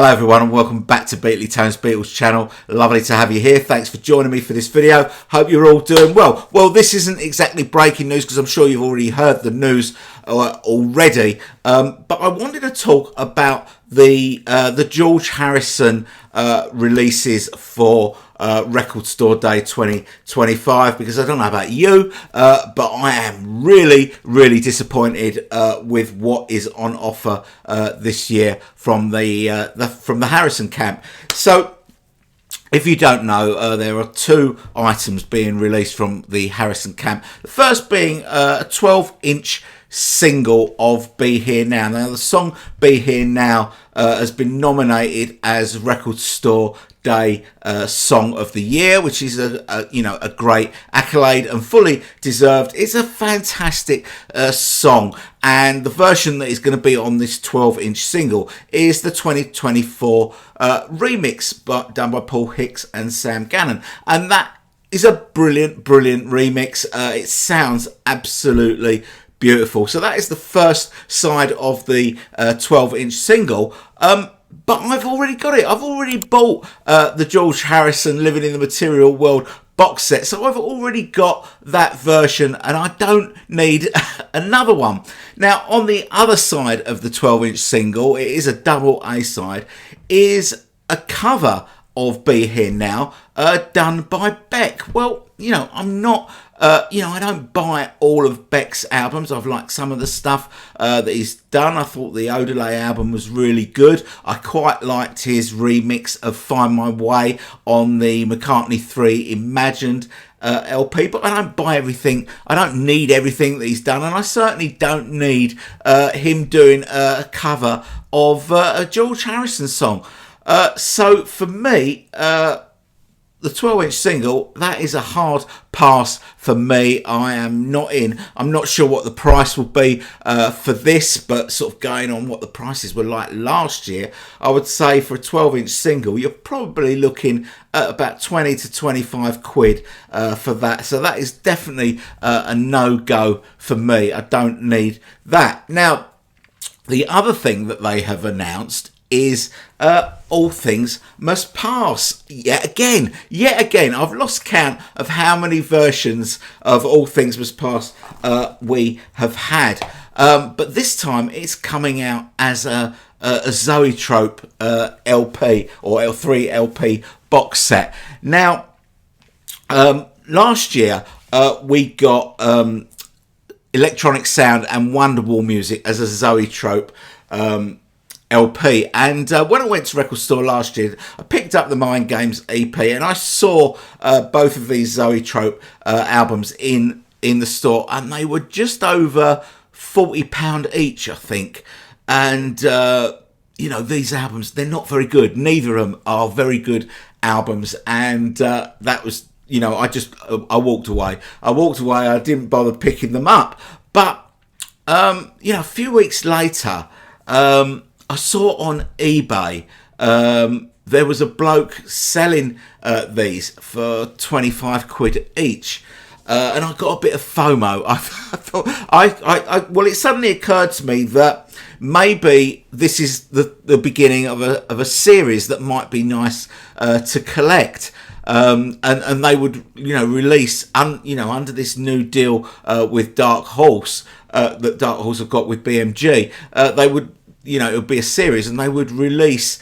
Hello everyone and welcome back to Beatley Tone's Beatles channel. Lovely to have you here. Thanks for joining me for this video. Hope you're all doing well. Well, this isn't exactly breaking news because I'm sure you've already heard the news already. But I wanted to talk about the George Harrison releases for Record Store Day 2025, because I don't know about you, but I am really disappointed with what is on offer this year from the Harrison camp. So if you don't know, there are two items being released from the Harrison camp. The first being a 12-inch single of Be Here Now. Now, the song Be Here Now has been nominated as Record Store Day Song of the Year, which is a great accolade and fully deserved. It's a fantastic song, and the version that is going to be on this 12-inch single is the 2024 remix done by Paul Hicks and Sam Gannon, and that is a brilliant remix. It sounds absolutely beautiful. So that is the first side of the 12-inch single. But I've already got it. I've already bought the George Harrison Living in the Material World box set. So I've already got that version and I don't need another one. Now, on the other side of the 12-inch single, it is a double A-side, is a cover of Be Here Now done by Beck. Well, I'm not... I don't buy all of Beck's albums. I've liked some of the stuff that he's done. I thought the Odelay album was really good. I quite liked his remix of Find My Way on the McCartney 3 Imagined LP, but I don't buy everything. I don't need everything that he's done, and I certainly don't need him doing a cover of a George Harrison song. So for me, the 12-inch single, that is a hard pass for me. I am not in. I'm not sure what the price will be for this, but sort of going on what the prices were like last year, I would say for a 12-inch single, you're probably looking at about 20 to 25 quid for that. So that is definitely a no-go for me. I don't need that. Now, the other thing that they have announced is All Things Must Pass. Yet again, I've lost count of how many versions of All Things Must Pass we have had. But this time it's coming out as a Zoetrope LP or L3 LP box set. Now, last year we got Electronic Sound and Wonderwall Music as a Zoetrope LP, and when I went to Record Store last year, I picked up the Mind Games EP, and I saw both of these Zoetrope albums in the store, and they were just over £40 each, I think. And these albums, they're not very good. Neither of them are very good albums, and that was, I walked away. I didn't bother picking them up. But a few weeks later, I saw on eBay there was a bloke selling these for 25 quid each, and I got a bit of FOMO. I thought, well, it suddenly occurred to me that maybe this is the beginning of a series that might be nice to collect. And they would release under this new deal with Dark Horse that Dark Horse have got with BMG. They would. It would be a series, and they would release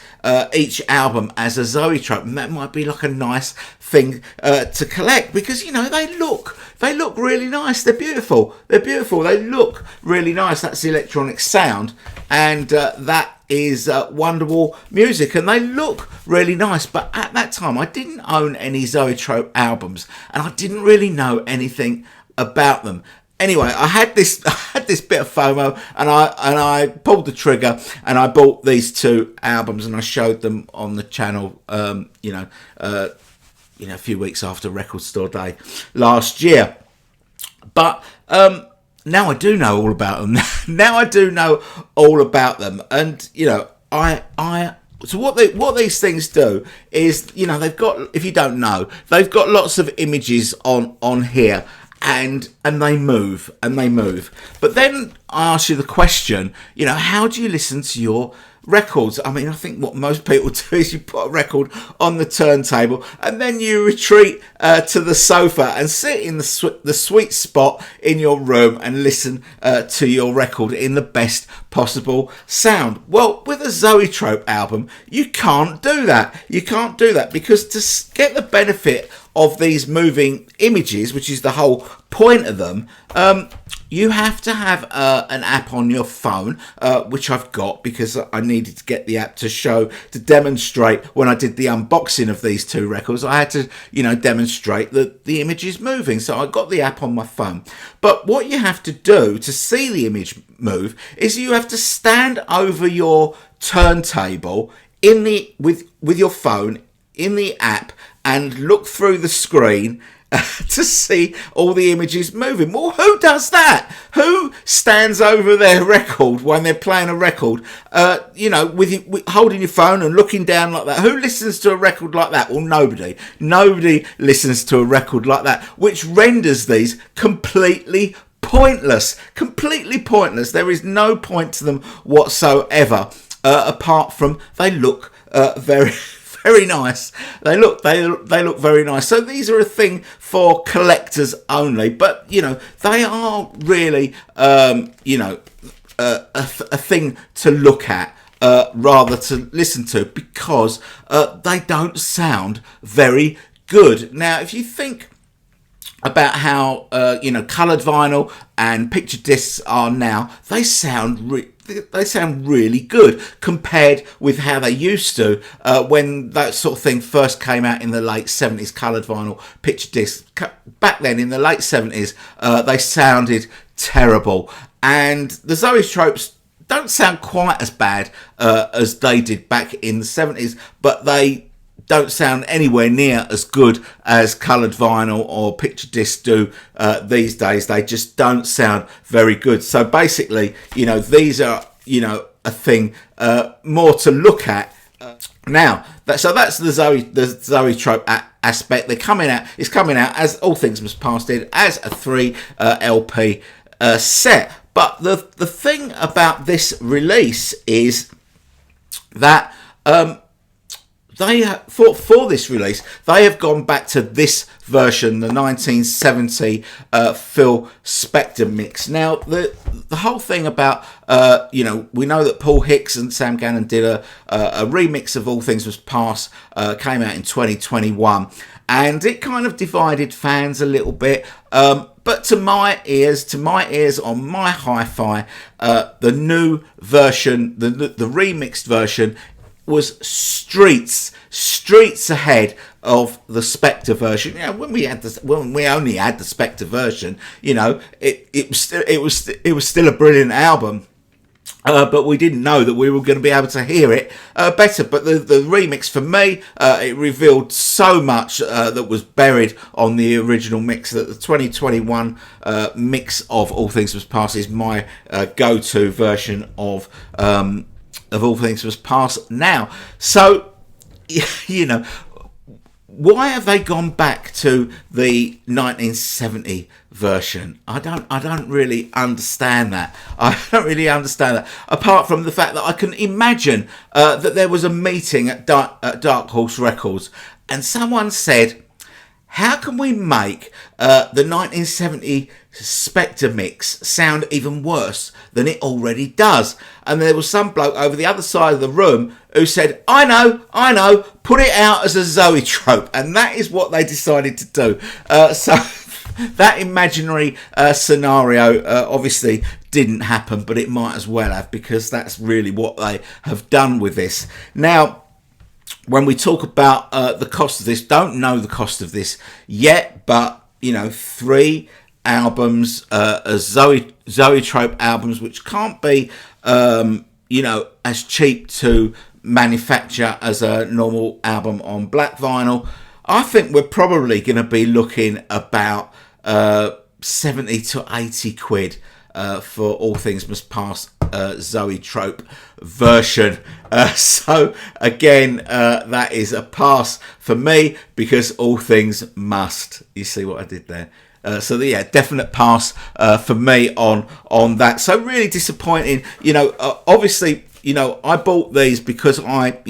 each album as a Zoetrope, and that might be like a nice thing to collect, because they look really nice. They're beautiful. They look really nice. That's the Electronic Sound, and that is Wonderwall Music, and they look really nice. But at that time, I didn't own any Zoetrope albums, and I didn't really know anything about them. Anyway, I had this bit of FOMO, and I pulled the trigger, and I bought these two albums, and I showed them on the channel, a few weeks after Record Store Day last year. But now I do know all about them. And so what these things do is, they've got, if you don't know, they've got lots of images on here. And they move. But then I ask you the question, how do you listen to your records. I mean, I think what most people do is you put a record on the turntable and then you retreat to the sofa and sit in the sweet spot in your room and listen to your record in the best possible sound. Well, with a Zoetrope album, you can't do that. You can't do that because to get the benefit of these moving images, which is the whole point of them, you have to have an app on your phone, which I've got because I needed to get the app to demonstrate when I did the unboxing of these two records. I had to, demonstrate that the image is moving. So I got the app on my phone. But what you have to do to see the image move is you have to stand over your turntable with your phone in the app and look through the screen to see all the images moving. Well, who does that? Who stands over their record when they're playing a record, with holding your phone and looking down like that? Who listens to a record like that? Well, nobody. Nobody listens to a record like that, which renders these completely pointless. Completely pointless. There is no point to them whatsoever, apart from they look very nice. They look very nice. So these are a thing for collectors only. But they are really a thing to look at rather to listen to, because they don't sound very good. Now, if you think about how coloured vinyl and picture discs are now, they sound really good compared with how they used to when that sort of thing first came out in the late 70s. Coloured vinyl, picture discs, back then in the late 70s, they sounded terrible, and the Zoetropes don't sound quite as bad as they did back in the 70s, but they don't sound anywhere near as good as coloured vinyl or picture discs do these days. They just don't sound very good. So basically, these are, a thing more to look at. Now, that's the Zoetrope aspect. It's coming out, as All Things Must Pass did, as a 3 LP set. But the thing about this release is that for this release, they have gone back to this version, the 1970 Phil Spector mix. Now, the whole thing about, we know that Paul Hicks and Sam Gannon did a remix of All Things Must Pass, came out in 2021, and it kind of divided fans a little bit. But to my ears on my hi-fi, the new version, the remixed version, was streets ahead of the Spector version. When we only had the Spector version, it was still a brilliant album. But we didn't know that we were going to be able to hear it better. But the remix, for me, it revealed so much that was buried on the original mix, that the 2021 mix of All Things Must Pass is my go-to version of All Things Must Pass now. So, why have they gone back to the 1970 version? I don't really understand that. Apart from the fact that I can imagine that there was a meeting at Dark Horse Records, and someone said, how can we make the 1970 Spector mix sound even worse than it already does? And there was some bloke over the other side of the room who said, I know, put it out as a Zoetrope. And that is what they decided to do. So that imaginary scenario obviously didn't happen, but it might as well have, because that's really what they have done with this. Now, when we talk about the cost of this, don't know the cost of this yet, but 3 albums, Zoetrope albums, which can't be as cheap to manufacture as a normal album on black vinyl. I think we're probably going to be looking about 70 to 80 quid for All Things Must Pass Zoetrope version. So again, that is a pass for me, because all things must. You see what I did there? Definite pass for me on that. So really disappointing. Obviously you know, I bought these because I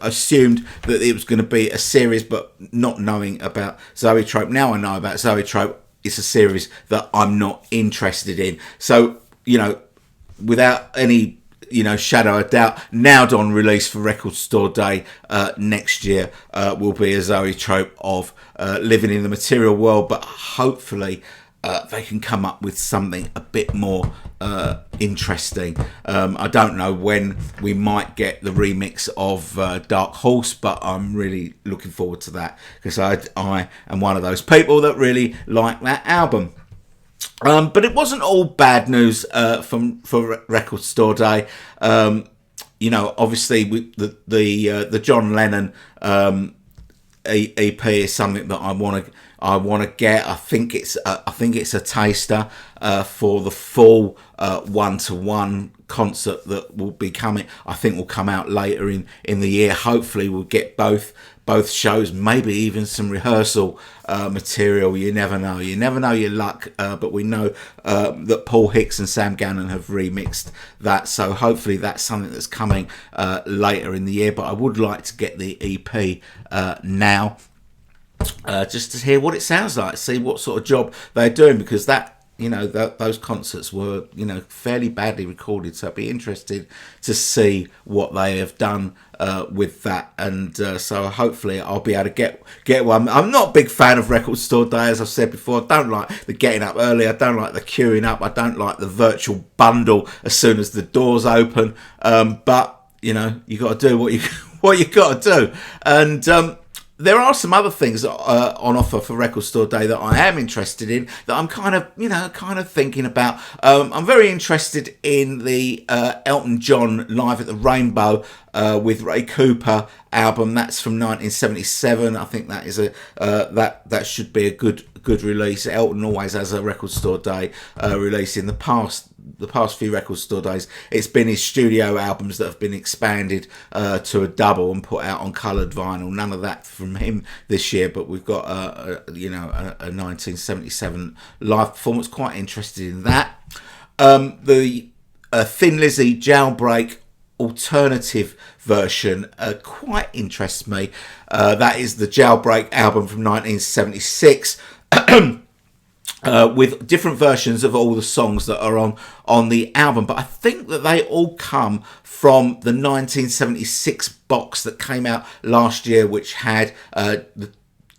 assumed that it was going to be a series, but not knowing about Zoetrope. Now I know about Zoetrope. It's a series that I'm not interested in. So, you know, without any, you know, shadow of doubt, Now Dawn release for Record Store Day next year will be a Zoetrope of living in the material world, but hopefully they can come up with something a bit more interesting. I don't know when we might get the remix of Dark Horse, but I'm really looking forward to that because I am one of those people that really like that album. But it wasn't all bad news for Record Store Day. You know, obviously the John Lennon EP is something that I want to get. I think it's a taster for the full 1-to-1 concert that will be coming. I think will come out later in the year. Hopefully, we'll get both shows, maybe even some rehearsal material. You never know. You never know your luck. But we know that Paul Hicks and Sam Gannon have remixed that. So hopefully that's something that's coming later in the year. But I would like to get the EP now. Just to hear what it sounds like, see what sort of job they're doing, because that, you know, those concerts were, you know, fairly badly recorded. So I'd be interested to see what they have done with that, and so hopefully I'll be able to get one. I'm not a big fan of Record Store Day, as I've said before. I don't like the getting up early. I don't like the queuing up. I don't like the virtual bundle as soon as the doors open. But you know, you got to do what you got to do, and. There are some other things on offer for Record Store Day that I am interested in, that I'm kind of thinking about. I'm very interested in the Elton John Live at the Rainbow with Ray Cooper album. That's from 1977. I think that is that should be a good release. Elton always has a Record Store Day release. In the past few Record Store Days, it's been his studio albums that have been expanded to a double and put out on coloured vinyl. None of that from him this year, but we've got a 1977 live performance. Quite interested in that. The Thin Lizzy Jailbreak alternative version quite interests me. That is the Jailbreak album from 1976. With different versions of all the songs that are on the album. But I think that they all come from the 1976 box that came out last year, which had the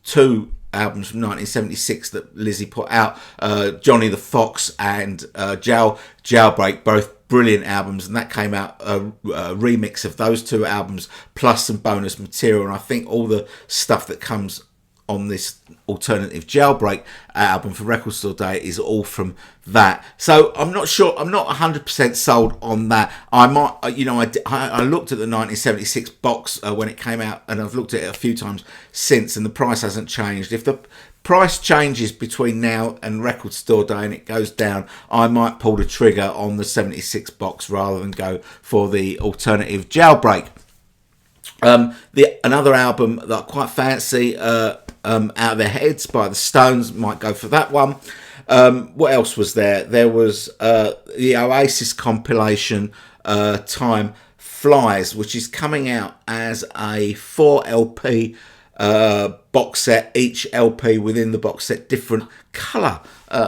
two albums from 1976 that Lizzie put out, Johnny the Fox and Jailbreak, both brilliant albums, and that came out a remix of those two albums plus some bonus material. And I think all the stuff that comes on this alternative Jailbreak album for Record Store Day is all from that. So I'm not sure, I'm not 100% sold on that. I might, you know, I looked at the 1976 box when it came out, and I've looked at it a few times since, and the price hasn't changed. If the price changes between now and Record Store Day and it goes down, I might pull the trigger on the 76 box rather than go for the alternative Jailbreak. Another album that I quite fancy, Out of Their Heads by the Stones, might go for that one. What else was there? There was the Oasis compilation, Time Flies, which is coming out as a 4 LP box set, each LP within the box set different colour,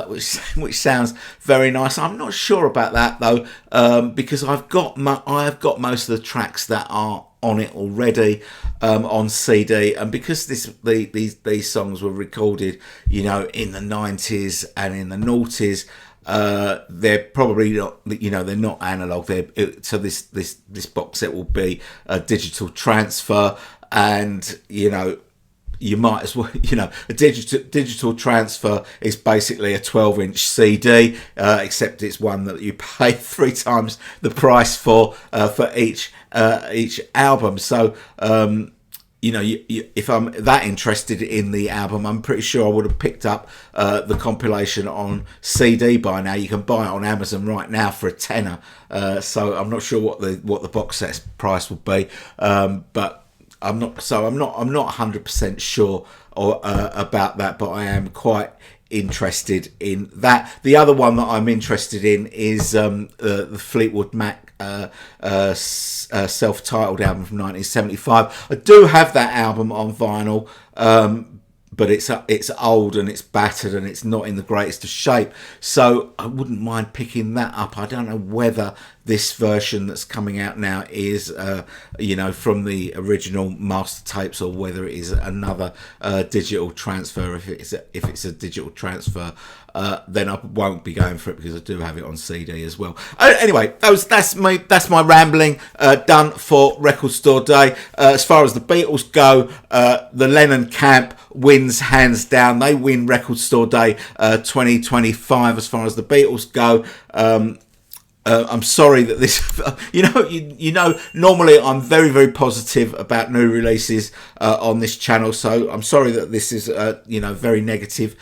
which sounds very nice. I'm not sure about that though, because I have got most of the tracks that are on it already on CD, and because these songs were recorded, you know, in the 90s and in the noughties, they're probably not, you know, they're not analog. So this box set will be a digital transfer, and you know, you might as well, you know, a digital transfer is basically a 12-inch CD, except it's one that you pay 3 times the price for each album. So, you know, if I'm that interested in the album, I'm pretty sure I would have picked up the compilation on CD by now. You can buy it on Amazon right now for a tenner. So I'm not sure what the box set price will be, but I'm not 100% sure about that, but I am quite interested in that. The other one that I'm interested in is the Fleetwood Mac self-titled album from 1975. I do have that album on vinyl, but it's old and it's battered and it's not in the greatest of shape, so I wouldn't mind picking that up. I don't know whether this version that's coming out now is from the original master tapes, or whether it is another digital transfer. If it's a digital transfer, then I won't be going for it, because I do have it on CD as well. Anyway, that's my rambling done for Record Store Day. As far as the Beatles go, the Lennon camp wins hands down. They win Record Store Day 2025 as far as the Beatles go. I'm sorry that this, normally I'm very, very positive about new releases on this channel, so I'm sorry that this is very negative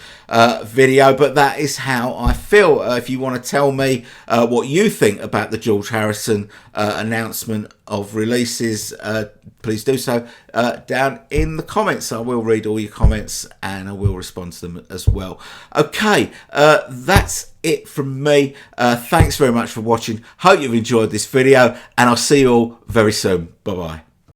video, but that is how I feel. If you want to tell me what you think about the George Harrison announcement of releases, please do so down in the comments. I will read all your comments and I will respond to them as well. Okay, that's it from me. Thanks very much for watching. Hope you've enjoyed this video, and I'll see you all very soon. Bye bye.